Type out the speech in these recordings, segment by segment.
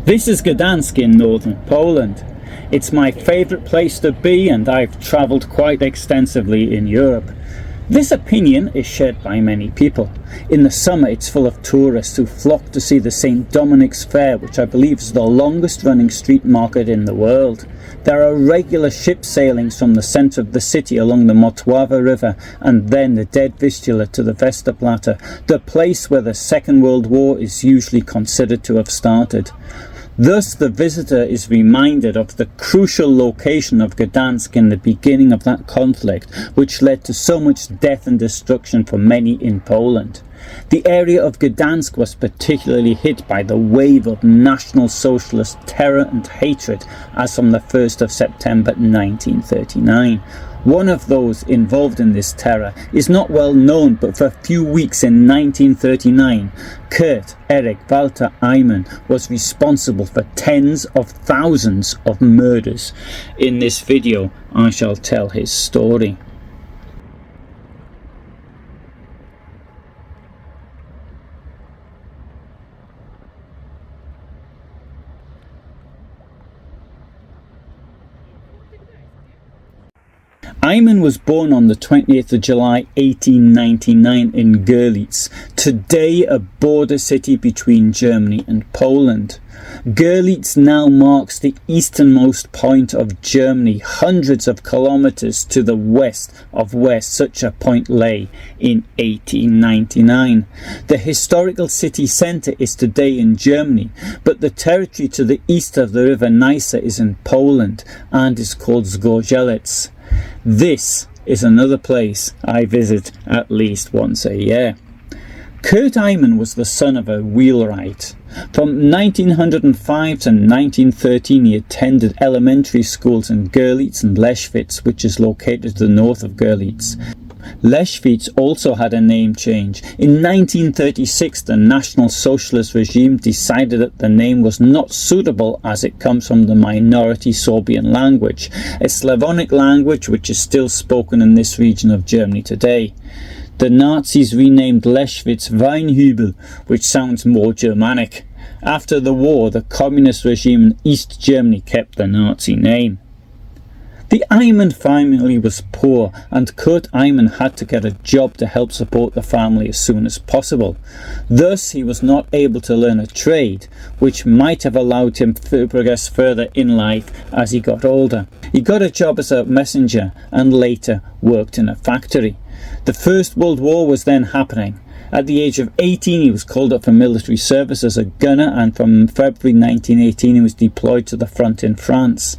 This is Gdańsk in northern Poland. It's my favourite place to be, and I've travelled quite extensively in Europe. This opinion is shared by many people. In the summer it's full of tourists who flock to see the St. Dominick's Fair, which I believe is the longest running street market in the world. There are regular ship sailings from the centre of the city along the Motława river, and then the Dead Vistula to the Westerplatte, the place where the Second World War is usually considered to have started. Thus the visitor is reminded of the crucial location of Gdańsk in the beginning of that conflict, which led to so much death and destruction for many in Poland. The area of Gdańsk was particularly hit by the wave of National Socialist terror and hatred as from the 1st of September 1939. One of those involved in this terror is not well known, but for a few weeks in 1939, Erich Walter Eimann was responsible for tens of thousands of murders. In this video, I shall tell his story. Eimann was born on the 20th of July 1899 in Görlitz, today a border city between Germany and Poland. Görlitz now marks the easternmost point of Germany, hundreds of kilometres to the west of where such a point lay in 1899. The historical city centre is today in Germany, but the territory to the east of the river Nysa is in Poland and is called Zgorzelec. This is another place I visit at least once a year. Kurt Eimann was the son of a wheelwright. From 1905 to 1913 he attended elementary schools in Görlitz and Leschwitz, which is located to the north of Görlitz. Leschwitz also had a name change. In 1936 the National Socialist regime decided that the name was not suitable as it comes from the minority Sorbian language, a Slavonic language which is still spoken in this region of Germany today. The Nazis renamed Leschwitz Weinhübel, which sounds more Germanic. After the war, the communist regime in East Germany kept the Nazi name. The Eimann family was poor, and Kurt Eimann had to get a job to help support the family as soon as possible. Thus he was not able to learn a trade, which might have allowed him to progress further in life as he got older. He got a job as a messenger and later worked in a factory. The First World War was then happening. At the age of 18 he was called up for military service as a gunner, and from February 1918 he was deployed to the front in France.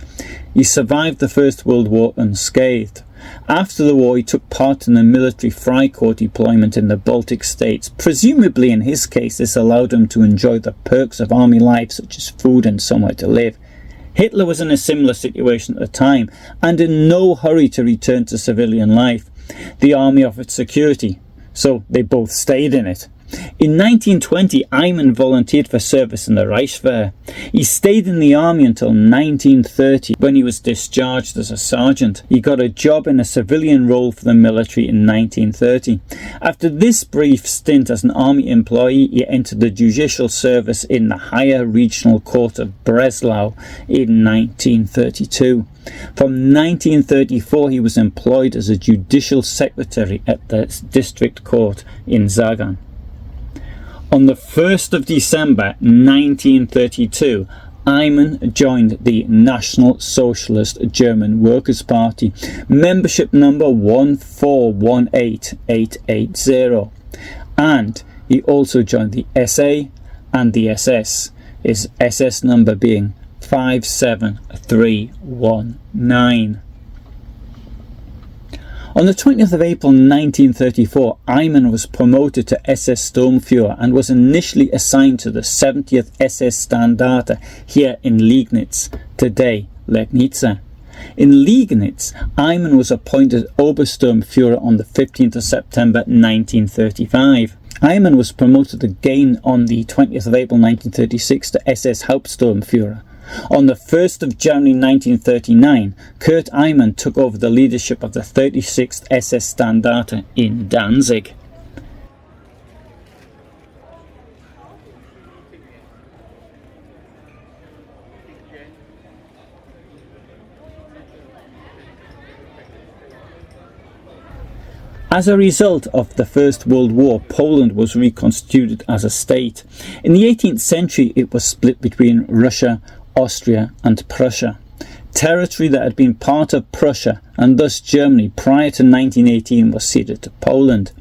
He survived the First World War unscathed. After the war he took part in the military Freikorps deployment in the Baltic states. Presumably in his case this allowed him to enjoy the perks of army life such as food and somewhere to live. Hitler was in a similar situation at the time and in no hurry to return to civilian life. The army offered security, so they both stayed in it. In 1920 Eimann volunteered for service in the Reichswehr. He stayed in the army until 1930 when he was discharged as a sergeant. He got a job in a civilian role for the military in 1930. After this brief stint as an army employee he entered the judicial service in the higher regional court of Breslau in 1932. From 1934 he was employed as a judicial secretary at the district court in Zagan. On the 1st of December 1932, Eimann joined the National Socialist German Workers' Party, membership number 1418880, and he also joined the SA and the SS, his SS number being 57319. On the 20th of April 1934, Eimann was promoted to SS-Sturmbanführer and was initially assigned to the 70th SS Standarte here in Liegnitz, today Legnica. In Liegnitz, Eimann was appointed Obersturmbannführer on the 15th of September 1935. Eimann was promoted again on the 20th of April 1936 to SS-Hauptsturmführer. On the 1st of January 1939, Kurt Eimann took over the leadership of the 36th SS Standarte in Danzig. As a result of the First World War, Poland was reconstituted as a state. In the 18th century, it was split between Russia, Austria and Prussia. Territory that had been part of Prussia and thus Germany prior to 1918 was ceded to Poland.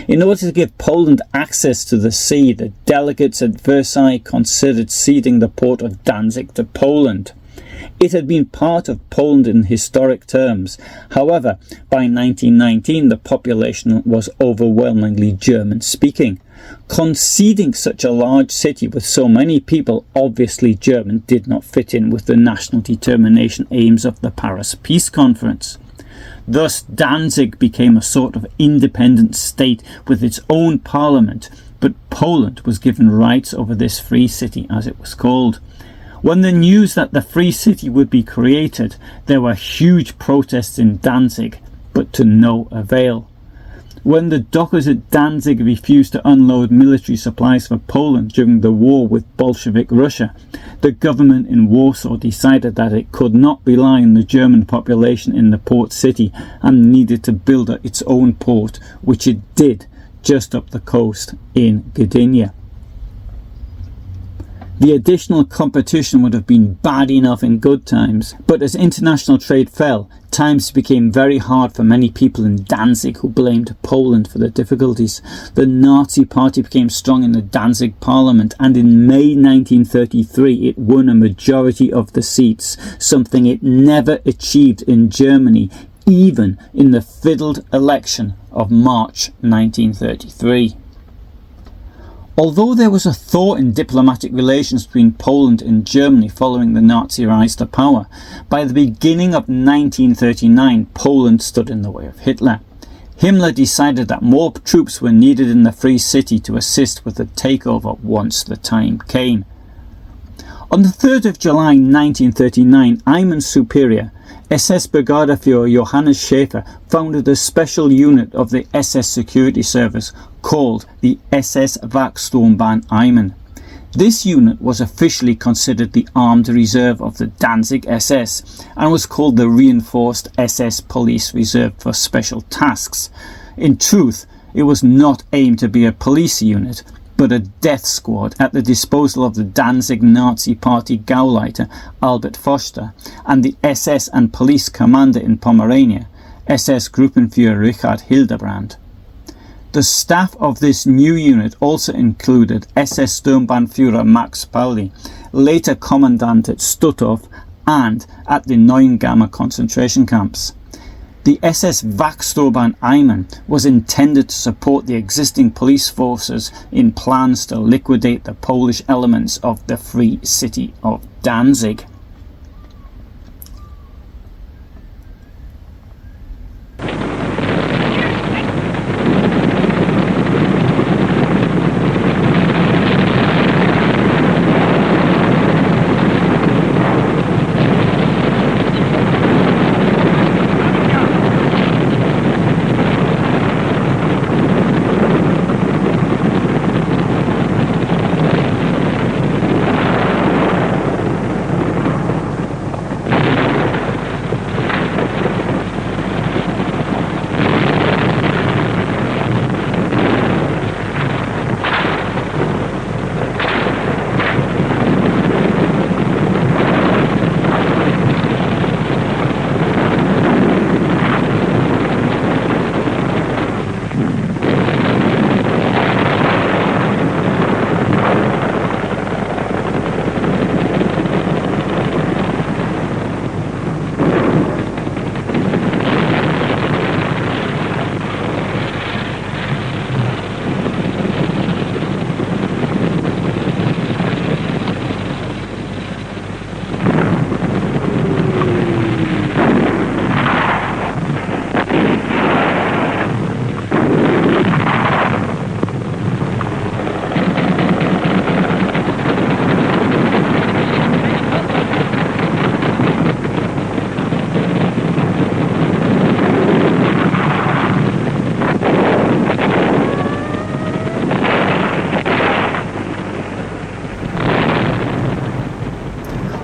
In order to give Poland access to the sea, the delegates at Versailles considered ceding the port of Danzig to Poland. It had been part of Poland in historic terms. However, by 1919 the population was overwhelmingly German-speaking. Conceding such a large city with so many people obviously German did not fit in with the national determination aims of the Paris Peace Conference. Thus Danzig became a sort of independent state with its own parliament, but Poland was given rights over this free city, as it was called. When the news that the free city would be created, there were huge protests in Danzig, but to no avail. When the dockers at Danzig refused to unload military supplies for Poland during the war with Bolshevik Russia, the government in Warsaw decided that it could not rely on the German population in the port city and needed to build its own port, which it did just up the coast in Gdynia. The additional competition would have been bad enough in good times, but as international trade fell, times became very hard for many people in Danzig who blamed Poland for the difficulties. The Nazi Party became strong in the Danzig parliament, and in May 1933 it won a majority of the seats, something it never achieved in Germany, even in the fiddled election of March 1933. Although there was a thaw in diplomatic relations between Poland and Germany following the Nazi rise to power, by the beginning of 1939 Poland stood in the way of Hitler. Himmler decided that more troops were needed in the Free City to assist with the takeover once the time came. On the 3rd of July 1939, Eimann's superior, SS Brigadeführer Johannes Schäfer, founded a special unit of the SS Security Service called the SS-Wachsturmbann Eimann. This unit was officially considered the armed reserve of the Danzig SS and was called the Reinforced SS Police Reserve for Special Tasks. In truth, it was not aimed to be a police unit, but a death squad at the disposal of the Danzig Nazi Party Gauleiter Albert Foster and the SS and police commander in Pomerania, SS Gruppenführer Richard Hildebrand. The staff of this new unit also included SS-Sturmbannführer Max Pauli, later commandant at Stutthof and at the Neuengamme concentration camps. The SS-Wachsturmbann Eimann was intended to support the existing police forces in plans to liquidate the Polish elements of the Free City of Danzig.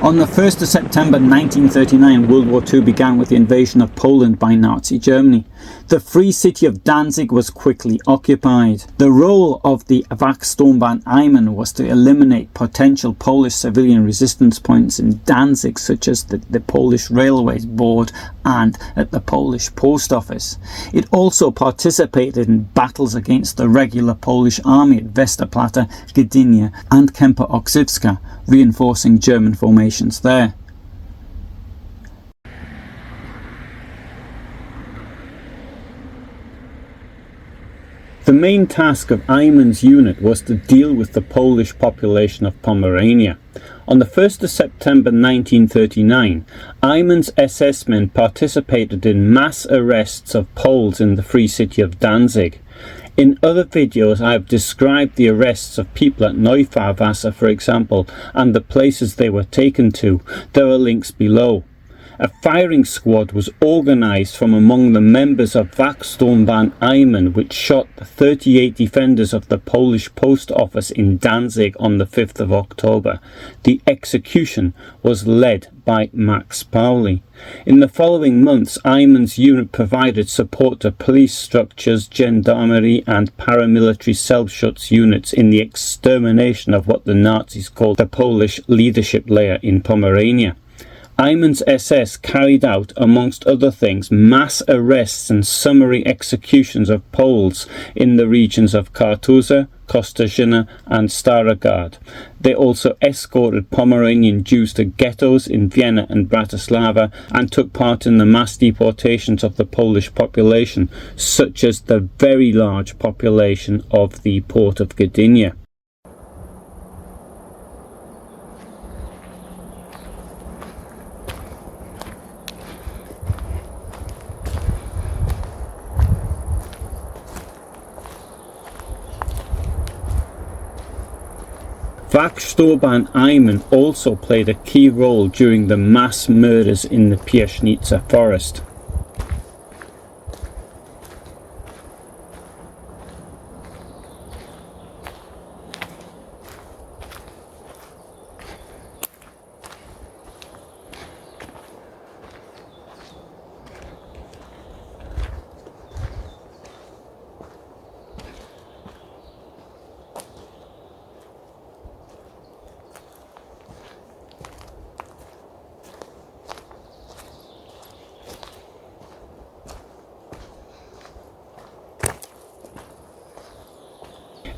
On the 1st of September 1939, World War II began with the invasion of Poland by Nazi Germany. The free city of Danzig was quickly occupied. The role of the Wachsturmbann Eimann was to eliminate potential Polish civilian resistance points in Danzig, such as the Polish Railways Board and at the Polish Post Office. It also participated in battles against the regular Polish army at Westerplatte, Gdynia and Kępa-Oksywska, reinforcing German formations there. The main task of Eimann's unit was to deal with the Polish population of Pomerania. On the 1st of September 1939, Eimann's SS men participated in mass arrests of Poles in the free city of Danzig. In other videos I have described the arrests of people at Neufahrwasser, for example, and the places they were taken to. There are links below. A firing squad was organised from among the members of Wachsturmbann Eimann, which shot the 38 defenders of the Polish post office in Danzig on the 5th of October. The execution was led by Max Pauli. In the following months, Eimann's unit provided support to police structures, gendarmerie and paramilitary Selbstschutz units in the extermination of what the Nazis called the Polish leadership layer in Pomerania. Eimann's SS carried out, amongst other things, mass arrests and summary executions of Poles in the regions of Kartuza, Kościerzyna and Starogard. They also escorted Pomeranian Jews to ghettos in Vienna and Bratislava and took part in the mass deportations of the Polish population, such as the very large population of the port of Gdynia. Wachsturmbann Eimann also played a key role during the mass murders in the Piaśnica forest.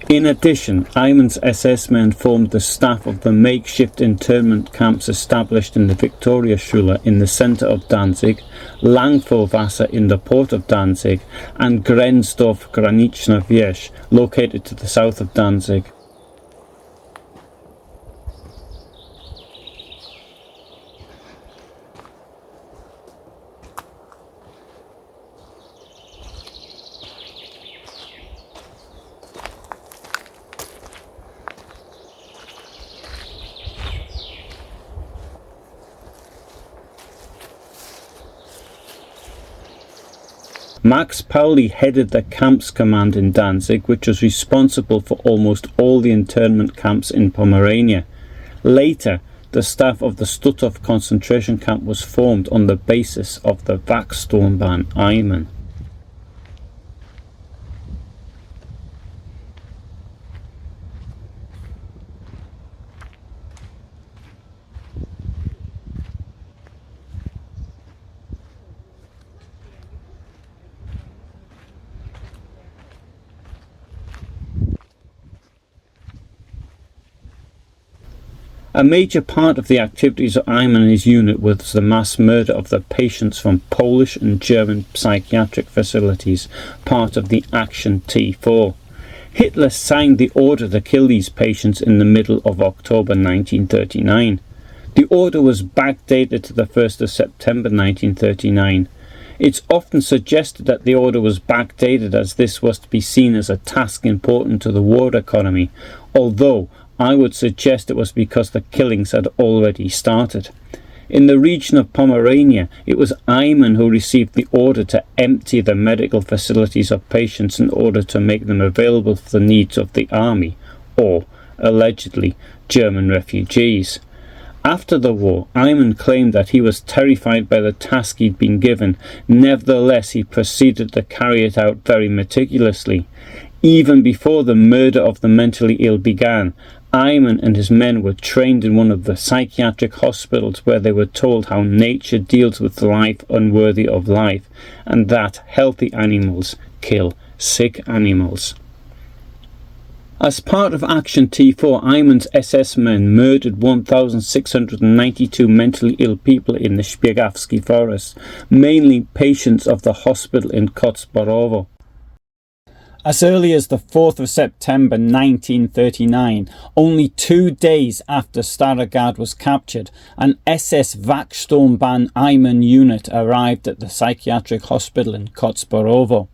In addition, Eimann's SS men formed the staff of the makeshift internment camps established in the Viktoriaschule in the centre of Danzig, Langvorwasser in the port of Danzig, and Grensdorf Graniczna Wieś, located to the south of Danzig. Max Pauli headed the camps command in Danzig, which was responsible for almost all the internment camps in Pomerania. Later, the staff of the Stutthof concentration camp was formed on the basis of the Wachsturmbann Eimann. A major part of the activities of Eimann and his unit was the mass murder of the patients from Polish and German psychiatric facilities, part of the Action T4. Hitler signed the order to kill these patients in the middle of October 1939. The order was backdated to the 1st of September 1939. It's often suggested that the order was backdated as this was to be seen as a task important to the war economy, although I would suggest it was because the killings had already started. In the region of Pomerania, it was Eimann who received the order to empty the medical facilities of patients in order to make them available for the needs of the army, or, allegedly, German refugees. After the war, Eimann claimed that he was terrified by the task he'd been given. Nevertheless, he proceeded to carry it out very meticulously. Even before the murder of the mentally ill began, Eimann and his men were trained in one of the psychiatric hospitals where they were told how nature deals with life unworthy of life, and that healthy animals kill sick animals. As part of Action T4, Eimann's SS men murdered 1,692 mentally ill people in the Szpiegawski forest, mainly patients of the hospital in Kocborowo. As early as the 4th of September 1939, only 2 days after Starogard was captured, an SS-Wachsturmbann Eimann unit arrived at the psychiatric hospital in Kocborowo.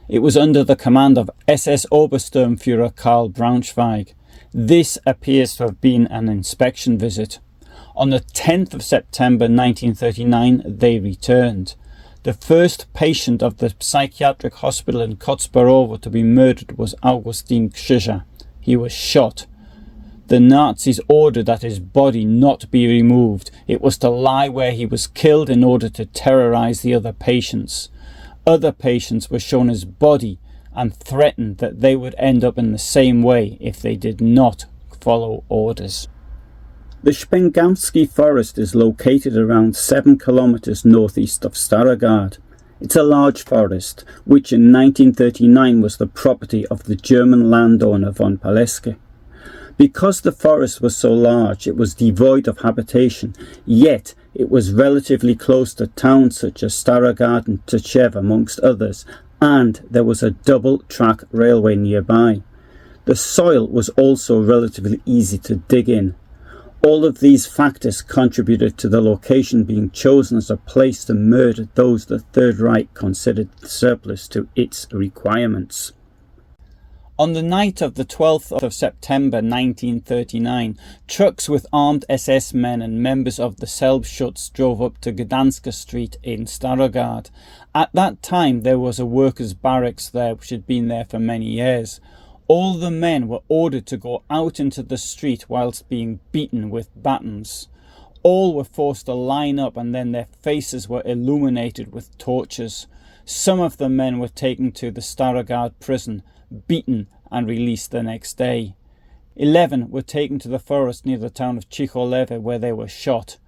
It was under the command of SS-Obersturmbannführer Karl Braunschweig. This appears to have been an inspection visit. On the 10th of September 1939, they returned. The first patient of the psychiatric hospital in Kocborowo to be murdered was Augustin Krzyża. He was shot. The Nazis ordered that his body not be removed. It was to lie where he was killed in order to terrorize the other patients. Other patients were shown his body and threatened that they would end up in the same way if they did not follow orders. The Szpiegawski forest is located around 7 kilometers northeast of Starogard. It's a large forest, which in 1939 was the property of the German landowner von Paleski. Because the forest was so large, it was devoid of habitation, yet it was relatively close to towns such as Starogard and Tczew, amongst others, and there was a double-track railway nearby. The soil was also relatively easy to dig in. All of these factors contributed to the location being chosen as a place to murder those the Third Reich considered surplus to its requirements. On the night of the 12th of September 1939, trucks with armed SS men and members of the Selbstschutz drove up to Gdańsk Street in Starogard. At that time there was a workers' barracks there which had been there for many years. All the men were ordered to go out into the street whilst being beaten with batons. All were forced to line up and then their faces were illuminated with torches. Some of the men were taken to the Starogard prison, beaten and released the next day. 11 were taken to the forest near the town of Cicholewe where they were shot.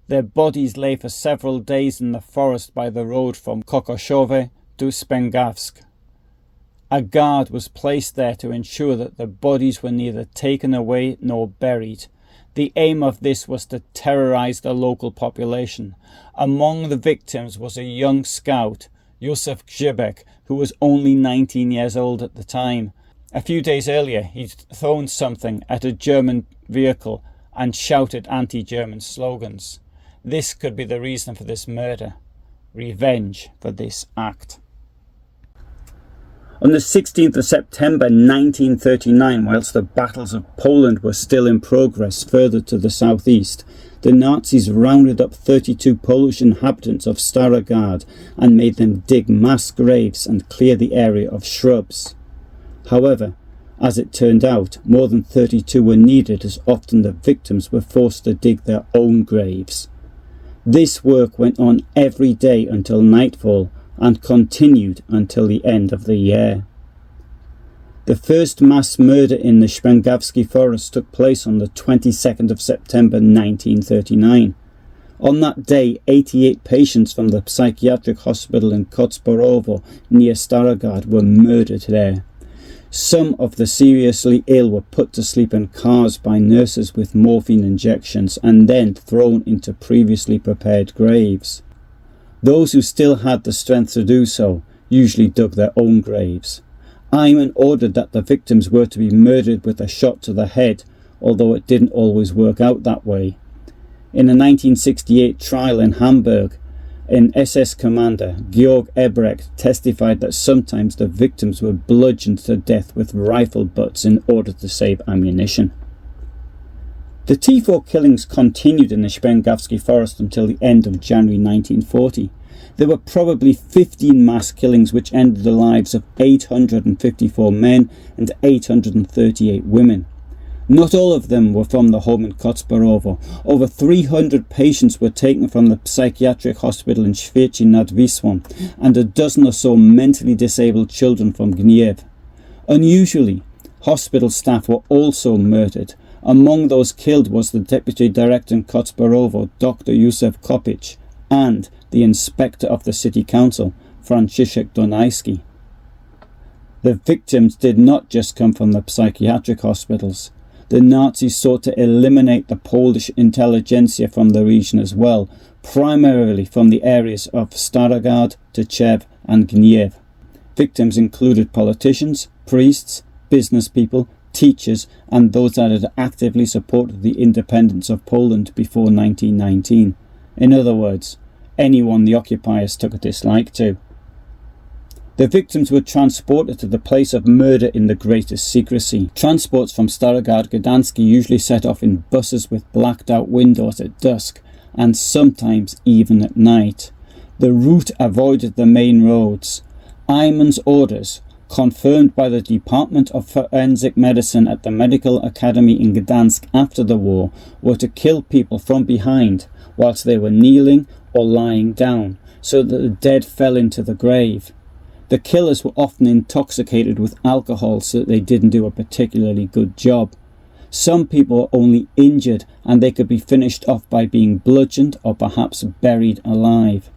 Their bodies lay for several days in the forest by the road from Kokoszowe to Spęgawsk. A guard was placed there to ensure that the bodies were neither taken away nor buried. The aim of this was to terrorize the local population. Among the victims was a young scout, Józef Grzybek, who was only 19 years old at the time. A few days earlier, he'd thrown something at a German vehicle and shouted anti-German slogans. This could be the reason for this murder. Revenge for this act. On the 16th of September 1939, whilst the battles of Poland were still in progress further to the southeast, the Nazis rounded up 32 Polish inhabitants of Starogard and made them dig mass graves and clear the area of shrubs. However, as it turned out, more than 32 were needed as often the victims were forced to dig their own graves. This work went on every day until nightfall and continued until the end of the year. The first mass murder in the Szpiegawski forest took place on the 22nd of September 1939. On that day, 88 patients from the psychiatric hospital in Kocborowo near Starogard were murdered there. Some of the seriously ill were put to sleep in cars by nurses with morphine injections and then thrown into previously prepared graves. Those who still had the strength to do so usually dug their own graves. Eimann ordered that the victims were to be murdered with a shot to the head, although it didn't always work out that way. In a 1968 trial in Hamburg, an SS commander, Georg Ebrecht, testified that sometimes the victims were bludgeoned to death with rifle butts in order to save ammunition. The T4 killings continued in the Szpiegawski forest until the end of January 1940. There were probably 15 mass killings which ended the lives of 854 men and 838 women. Not all of them were from the home in Kocparowo. Over 300 patients were taken from the psychiatric hospital in Świecie nad Wisłą, and a dozen or so mentally disabled children from Gniew. Unusually, hospital staff were also murdered. Among those killed was the deputy director in Kocparowo, Dr. Józef Kopicz, and the inspector of the city council, Franciszek Donajski. The victims did not just come from the psychiatric hospitals. The Nazis sought to eliminate the Polish intelligentsia from the region as well, primarily from the areas of Starogard, Tczew and Gniew. Victims included politicians, priests, business people, teachers and those that had actively supported the independence of Poland before 1919. In other words, anyone the occupiers took a dislike to. The victims were transported to the place of murder in the greatest secrecy. Transports from Starogard Gdańsk usually set off in buses with blacked out windows at dusk, and sometimes even at night. The route avoided the main roads. Eimann's orders, confirmed by the Department of Forensic Medicine at the Medical Academy in Gdańsk after the war, were to kill people from behind whilst they were kneeling or lying down, so that the dead fell into the grave. The killers were often intoxicated with alcohol so that they didn't do a particularly good job. Some people were only injured and they could be finished off by being bludgeoned or perhaps buried alive.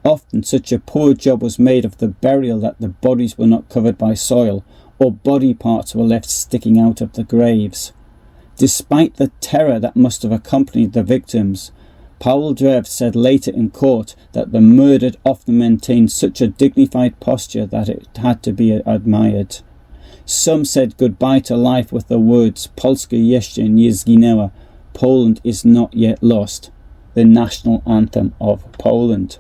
Often such a poor job was made of the burial that the bodies were not covered by soil, or body parts were left sticking out of the graves. Despite the terror that must have accompanied the victims, Paul Drew said later in court that the murdered often maintained such a dignified posture that it had to be admired. Some said goodbye to life with the words Polska jeszcze nie zginęła, Poland is not yet lost, the national anthem of Poland.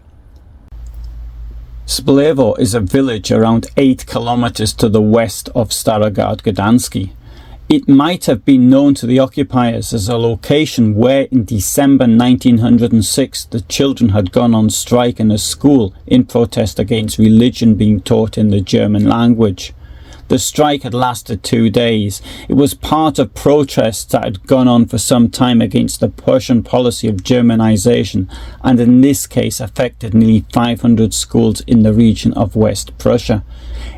Splewo is a village around 8 kilometers to the west of Starogard Gdańsk. It might have been known to the occupiers as a location where in December 1906 the children had gone on strike in a school in protest against religion being taught in the German language. The strike had lasted 2 days. It was part of protests that had gone on for some time against the Prussian policy of Germanization, and in this case affected nearly 500 schools in the region of West Prussia.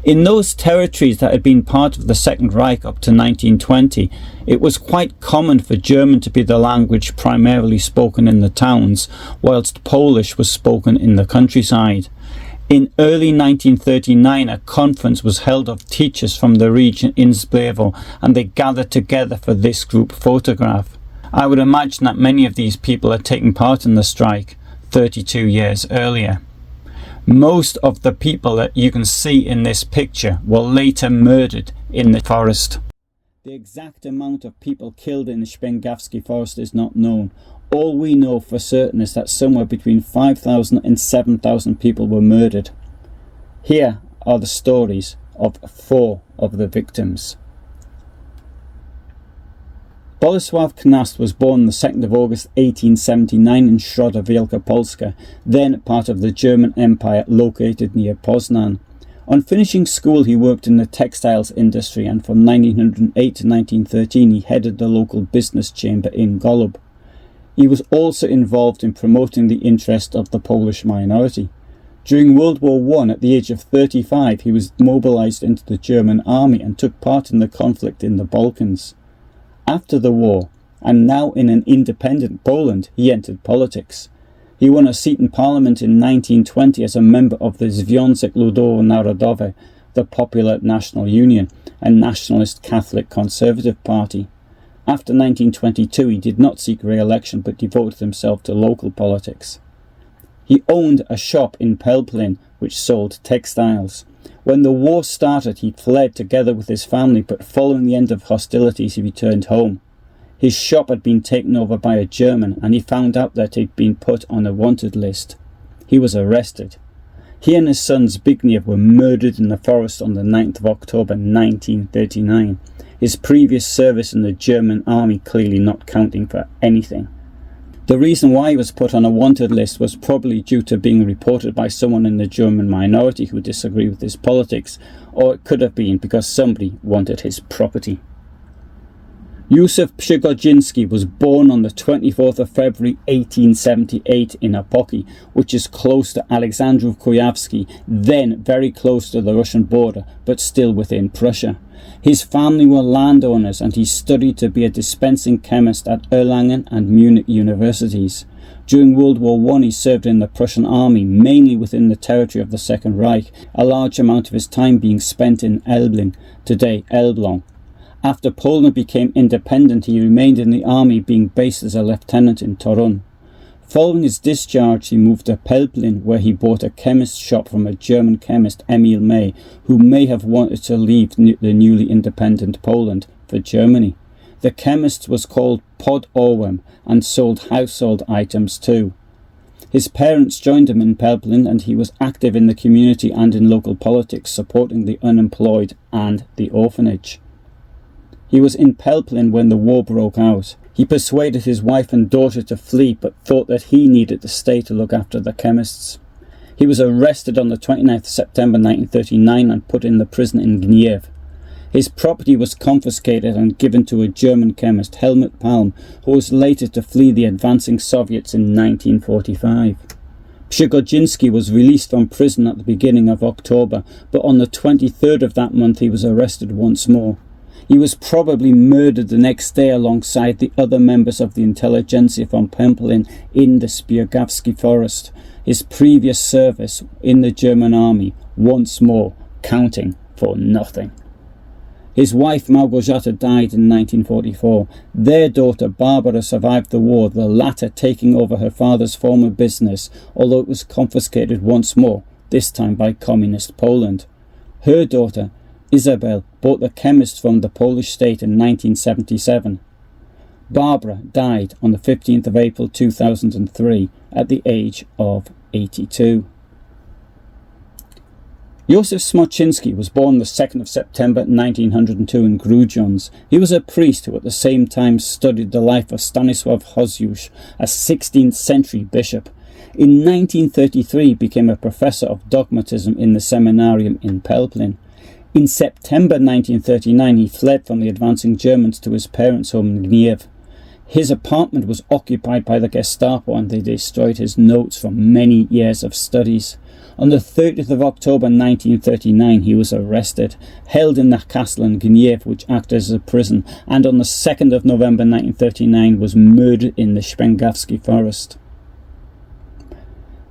In those territories that had been part of the Second Reich up to 1920, it was quite common for German to be the language primarily spoken in the towns, whilst Polish was spoken in the countryside. In early 1939, a conference was held of teachers from the region in Splewo, and they gathered together for this group photograph. I would imagine that many of these people had taken part in the strike 32 years earlier. Most of the people that you can see in this picture were later murdered in the forest. The exact amount of people killed in the Szpęgawski forest is not known. All we know for certain is that somewhere between 5,000 and 7,000 people were murdered. Here are the stories of 4 of the victims. Bolesław Knast was born on the 2nd of August 1879 in Środa Wielkopolska, then part of the German Empire located near Poznan. On finishing school he worked in the textiles industry, and from 1908 to 1913 he headed the local business chamber in Golub. He was also involved in promoting the interest of the Polish minority. During World War I, at the age of 35, he was mobilized into the German army and took part in the conflict in the Balkans. After the war, and now in an independent Poland, he entered politics. He won a seat in Parliament in 1920 as a member of the Związek Ludowo-Narodowy, the Popular National Union, a nationalist Catholic Conservative party. After 1922 he did not seek re-election but devoted himself to local politics. He owned a shop in Pelplin which sold textiles. When the war started he fled together with his family, but following the end of hostilities he returned home. His shop had been taken over by a German and he found out that he'd been put on a wanted list. He was arrested. He and his son Zbigniew were murdered in the forest on the 9th of October 1939. His previous service in the German army clearly not counting for anything. The reason why he was put on a wanted list was probably due to being reported by someone in the German minority who disagreed with his politics, or it could have been because somebody wanted his property. Józef Przygodziński was born on the 24th of February 1878 in Opoki, which is close to Alexandrów Kujawski, then very close to the Russian border, but still within Prussia. His family were landowners and he studied to be a dispensing chemist at Erlangen and Munich universities. During World War I he served in the Prussian army, mainly within the territory of the Second Reich, a large amount of his time being spent in Elbling, today Elbląg. After Poland became independent, he remained in the army, being based as a lieutenant in Torun. Following his discharge, he moved to Pelplin, where he bought a chemist's shop from a German chemist, Emil May, who may have wanted to leave the newly independent Poland for Germany. The chemist was called Pod Orwem and sold household items too. His parents joined him in Pelplin, and he was active in the community and in local politics, supporting the unemployed and the orphanage. He was in Pelplin when the war broke out. He persuaded his wife and daughter to flee, but thought that he needed to stay to look after the chemists. He was arrested on the 29th of September 1939 and put in the prison in Gniew. His property was confiscated and given to a German chemist, Helmut Palm, who was later to flee the advancing Soviets in 1945. Przygodziński was released from prison at the beginning of October, but on the 23rd of that month he was arrested once more. He was probably murdered the next day alongside the other members of the intelligentsia from Pelplin in the Spiergawski forest, his previous service in the German army once more counting for nothing. His wife Małgorzata died in 1944. Their daughter Barbara survived the war, the latter taking over her father's former business, although it was confiscated once more, this time by communist Poland. Her daughter Isabel bought the chemist from the Polish state in 1977. Barbara died on the 15th of April 2003 at the age of 82. Józef Smoczynski was born the 2nd of September 1902 in Grudziądz. He was a priest who at the same time studied the life of Stanisław Hozjusz, a 16th century bishop. In 1933 became a professor of dogmatism in the seminarium in Pelplin. In September 1939 he fled from the advancing Germans to his parents' home in Gniew. His apartment was occupied by the Gestapo and they destroyed his notes from many years of studies. On the 30th of October 1939 he was arrested, held in the castle in Gniew, which acted as a prison, and on the 2nd of November 1939 was murdered in the Spiergawski forest.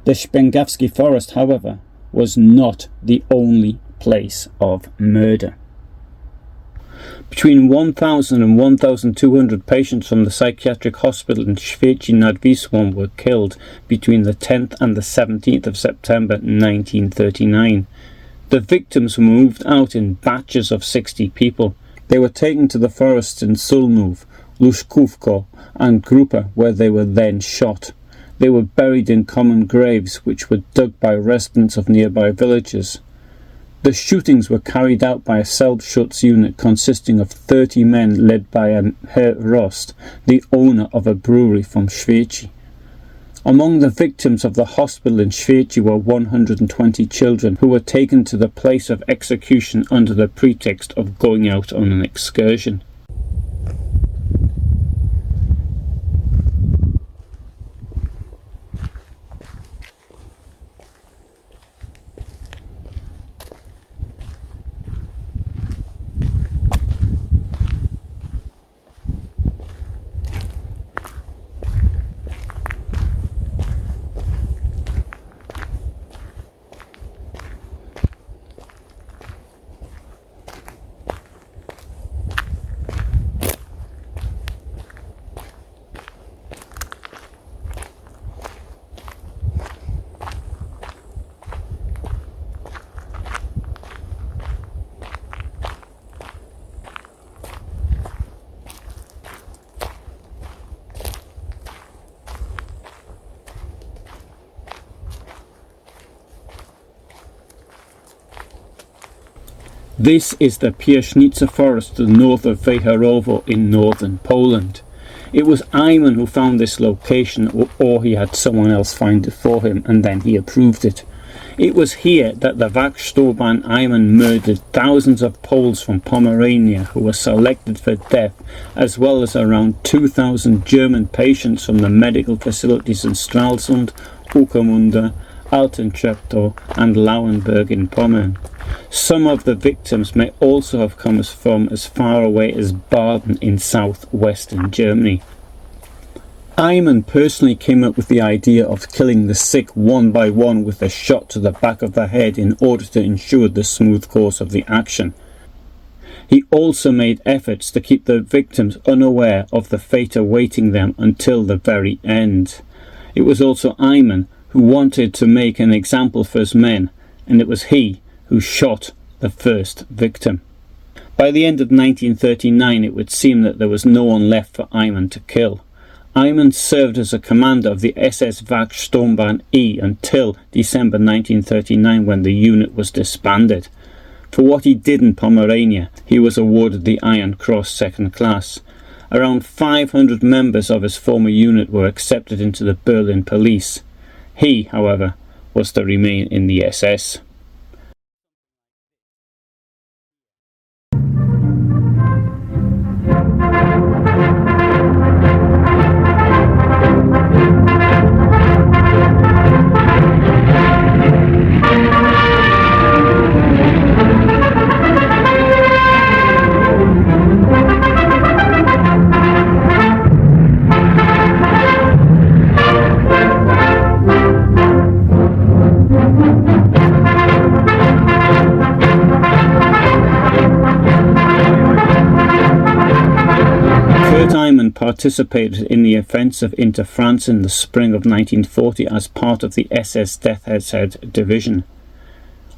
The Spiergawski forest, however, was not the only place of murder. Between 1,000 and 1,200 patients from the psychiatric hospital in Świecie nad Wisłą were killed between the 10th and the 17th of September 1939. The victims were moved out in batches of 60 people. They were taken to the forests in Sulnów, Luszkówko and Grupa, where they were then shot. They were buried in common graves which were dug by residents of nearby villages. The shootings were carried out by a Selbstschutz unit consisting of 30 men led by Herr Rost, the owner of a brewery from Świecie. Among the victims of the hospital in Świecie were 120 children who were taken to the place of execution under the pretext of going out on an excursion. This is the Pierznica forest to the north of Wejherowo in northern Poland. It was Eimann who found this location, or he had someone else find it for him, and then he approved it. It was here that the Wachsturmbann Eimann murdered thousands of Poles from Pomerania who were selected for death, as well as around 2,000 German patients from the medical facilities in Stralsund, Ueckermünde, Altentreptow and Lauenburg in Pommern. Some of the victims may also have come from as far away as Baden in southwestern Germany. Eimann personally came up with the idea of killing the sick one by one with a shot to the back of the head in order to ensure the smooth course of the action. He also made efforts to keep the victims unaware of the fate awaiting them until the very end. It was also Eimann who wanted to make an example for his men, and it was he who shot the first victim. By the end of 1939 it would seem that there was no one left for Eimann to kill. Eimann served as a commander of the SS-Wachsturmbann E until December 1939 when the unit was disbanded. For what he did in Pomerania, he was awarded the Iron Cross Second Class. Around 500 members of his former unit were accepted into the Berlin police. He, however, was to remain in the SS. Kurt Eimann participated in the offensive into France in the spring of 1940 as part of the SS Death Head Division.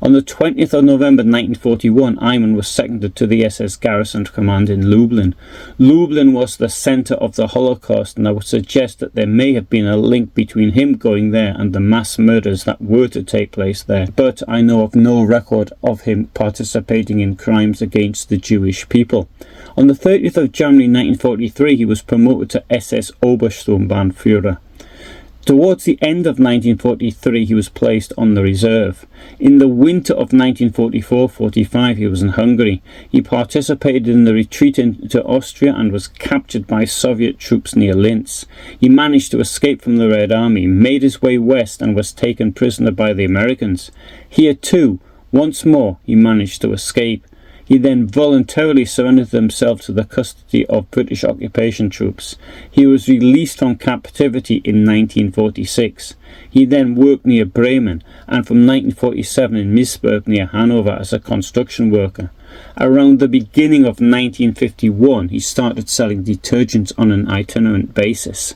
On the 20th of November 1941, Eimann was seconded to the SS Garrison Command in Lublin. Lublin was the centre of the Holocaust, and I would suggest that there may have been a link between him going there and the mass murders that were to take place there, but I know of no record of him participating in crimes against the Jewish people. On the 30th of January 1943, he was promoted to SS-Obersturmbannführer. Towards the end of 1943 he was placed on the reserve. In the winter of 1944-45 he was in Hungary. He participated in the retreat into Austria and was captured by Soviet troops near Linz. He managed to escape from the Red Army, made his way west and was taken prisoner by the Americans. Here too, once more, he managed to escape. He then voluntarily surrendered himself to the custody of British occupation troops. He was released from captivity in 1946. He then worked near Bremen and from 1947 in Misburg near Hanover as a construction worker. Around the beginning of 1951 he started selling detergents on an itinerant basis.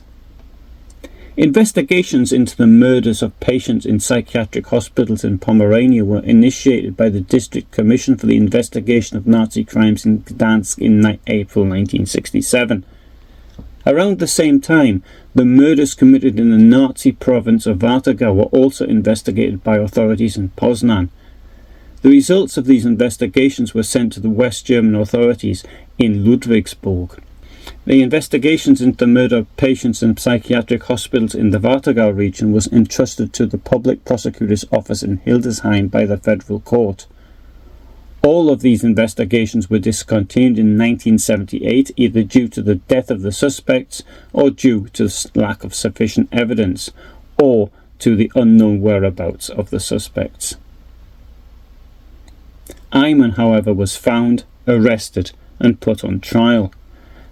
Investigations into the murders of patients in psychiatric hospitals in Pomerania were initiated by the District Commission for the Investigation of Nazi Crimes in Gdańsk in April 1967. Around the same time, the murders committed in the Nazi province of Warthegau were also investigated by authorities in Poznan. The results of these investigations were sent to the West German authorities in Ludwigsburg. The investigations into the murder of patients in psychiatric hospitals in the Warthegau region was entrusted to the Public Prosecutor's Office in Hildesheim by the Federal Court. All of these investigations were discontinued in 1978, either due to the death of the suspects or due to lack of sufficient evidence, or to the unknown whereabouts of the suspects. Eimann, however, was found, arrested and put on trial.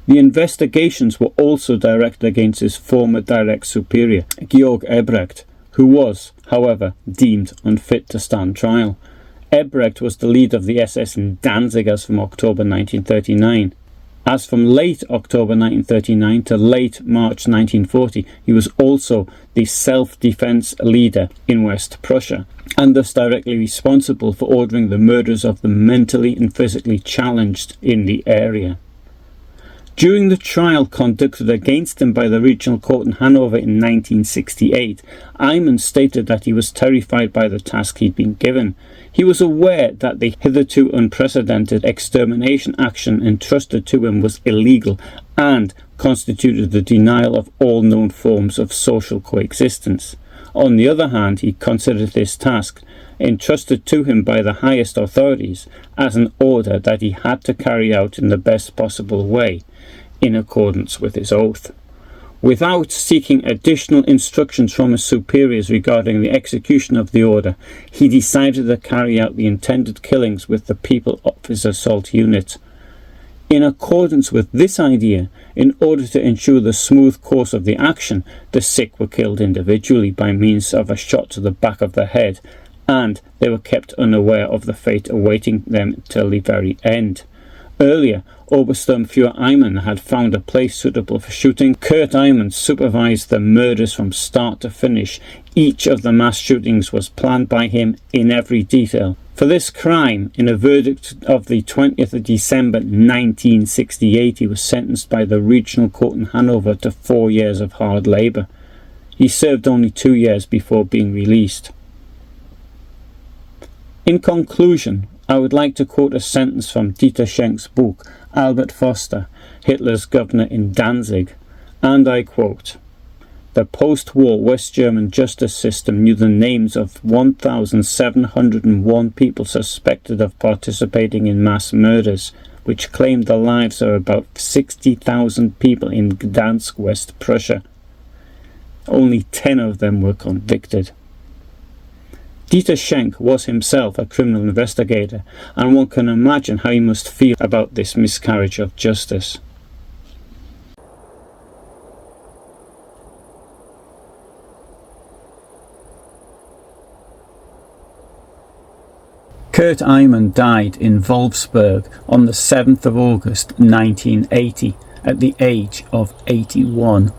The investigations were also directed against his former direct superior, Georg Ebrecht, who was, however, deemed unfit to stand trial. Ebrecht was the leader of the SS in Danzig as from October 1939. As from late October 1939 to late March 1940, he was also the self-defense leader in West Prussia, and thus directly responsible for ordering the murders of the mentally and physically challenged in the area. During the trial conducted against him by the regional court in Hanover in 1968, Eimann stated that he was terrified by the task he'd been given. He was aware that the hitherto unprecedented extermination action entrusted to him was illegal and constituted the denial of all known forms of social coexistence. On the other hand, he considered this task, entrusted to him by the highest authorities, as an order that he had to carry out in the best possible way, in accordance with his oath. Without seeking additional instructions from his superiors regarding the execution of the order, he decided to carry out the intended killings with the people of his assault unit. In accordance with this idea, in order to ensure the smooth course of the action, the sick were killed individually by means of a shot to the back of the head, and they were kept unaware of the fate awaiting them till the very end. Earlier, Obersturmbannführer Eimann had found a place suitable for shooting. Kurt Eimann supervised the murders from start to finish. Each of the mass shootings was planned by him in every detail. For this crime, in a verdict of the 20th of December 1968, he was sentenced by the regional court in Hanover to 4 years of hard labour. He served only 2 years before being released. In conclusion, I would like to quote a sentence from Dieter Schenk's book, Albert Foster, Hitler's Governor in Danzig, and I quote, "The post-war West German justice system knew the names of 1,701 people suspected of participating in mass murders, which claimed the lives of about 60,000 people in Gdańsk, West Prussia. Only 10 of them were convicted." Dieter Schenk was himself a criminal investigator, and one can imagine how he must feel about this miscarriage of justice. Kurt Eimann died in Wolfsburg on the 7th of August 1980 at the age of 81.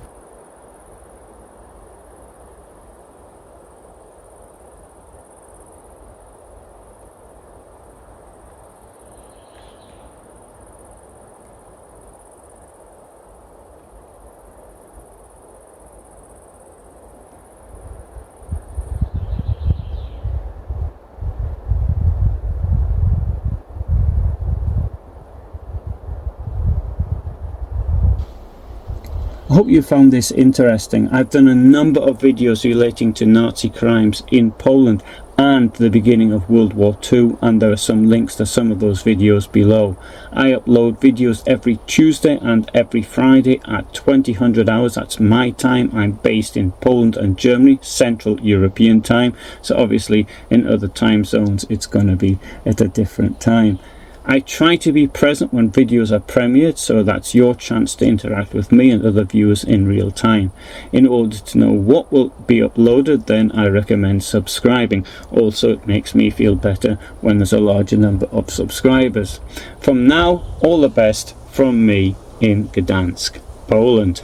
I hope you found this interesting. I've done a number of videos relating to Nazi crimes in Poland and the beginning of World War II, and there are some links to some of those videos below. I upload videos every Tuesday and every Friday at 2000 hours. That's my time. I'm based in Poland and Germany, Central European time, so obviously in other time zones it's going to be at a different time. I try to be present when videos are premiered, so that's your chance to interact with me and other viewers in real time. In order to know what will be uploaded, then I recommend subscribing. Also, it makes me feel better when there's a larger number of subscribers. From now, all the best from me in Gdańsk, Poland.